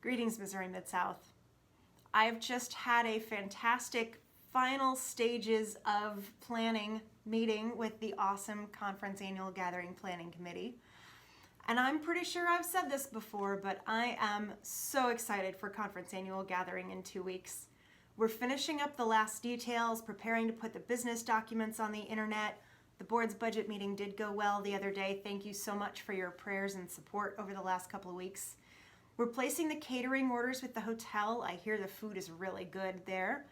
Greetings, Missouri Mid-South. I've just had a fantastic final stages of planning meeting with the awesome Conference Annual Gathering Planning Committee. And I'm pretty sure I've said this before, but I am so excited for Conference Annual Gathering in 2 weeks. We're finishing up the last details, preparing to put the business documents on the internet. The board's budget meeting did go well the other day. Thank you so much for your prayers and support over the last couple of weeks. We're placing the catering orders with the hotel. I hear the food is really good there.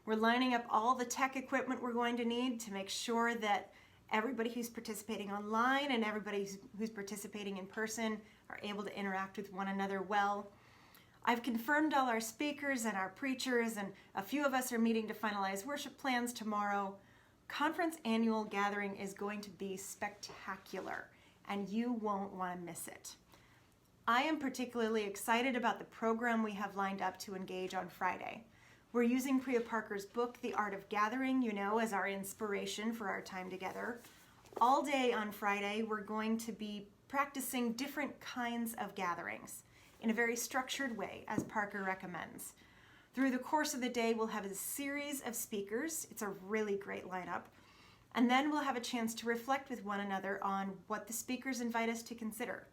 We're lining up all the tech equipment we're going to need to make sure that everybody who's participating online and everybody who's participating in person are able to interact with one another well. I've confirmed all our speakers and our preachers, and a few of us are meeting to finalize worship plans tomorrow. Conference Annual Gathering is going to be spectacular, and you won't want to miss it. I am particularly excited about the program we have lined up to engage on Friday. We're using Priya Parker's book, The Art of Gathering, as our inspiration for our time together. All day on Friday, we're going to be practicing different kinds of gatherings in a very structured way, as Parker recommends. Through the course of the day, we'll have a series of speakers. It's a really great lineup. And then we'll have a chance to reflect with one another on what the speakers invite us to consider.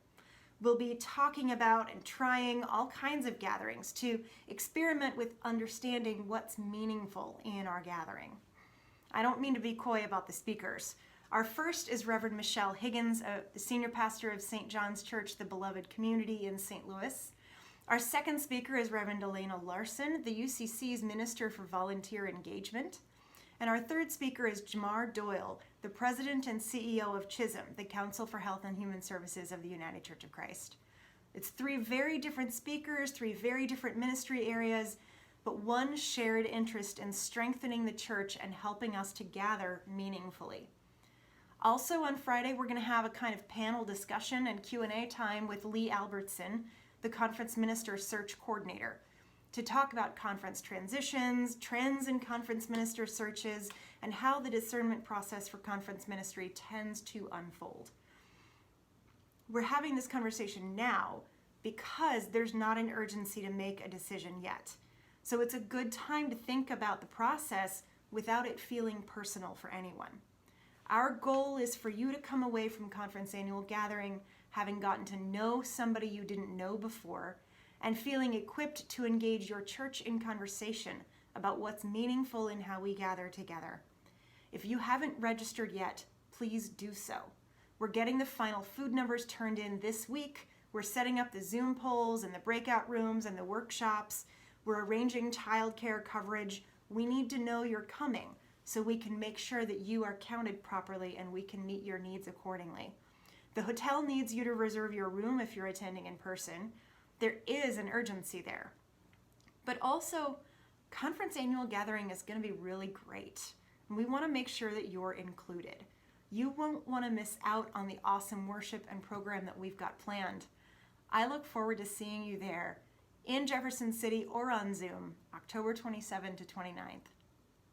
We'll be talking about and trying all kinds of gatherings to experiment with understanding what's meaningful in our gathering. I don't mean to be coy about the speakers. Our first is Reverend Michelle Higgins, the senior pastor of St. John's Church, the Beloved Community in St. Louis. Our second speaker is Reverend Elena Larson, the UCC's Minister for Volunteer Engagement. And our third speaker is Jamar Doyle, the President and CEO of CHISM, the Council for Health and Human Services of the United Church of Christ. It's 3 very different speakers, 3 very different ministry areas, but one shared interest in strengthening the church and helping us to gather meaningfully. Also on Friday, we're going to have a kind of panel discussion and Q&A time with Lee Albertson, the Conference Minister Search Coordinator, to talk about conference transitions, trends in conference minister searches, and how the discernment process for conference ministry tends to unfold. We're having this conversation now because there's not an urgency to make a decision yet. So it's a good time to think about the process without it feeling personal for anyone. Our goal is for you to come away from Conference Annual Gathering having gotten to know somebody you didn't know before, and feeling equipped to engage your church in conversation about what's meaningful in how we gather together. If you haven't registered yet, please do so. We're getting the final food numbers turned in this week. We're setting up the Zoom polls and the breakout rooms and the workshops. We're arranging childcare coverage. We need to know you're coming so we can make sure that you are counted properly and we can meet your needs accordingly. The hotel needs you to reserve your room if you're attending in person. There is an urgency there. But also, Conference Annual Gathering is going to be really great. And we want to make sure that you're included. You won't want to miss out on the awesome worship and program that we've got planned. I look forward to seeing you there in Jefferson City or on Zoom, October 27 to 29th.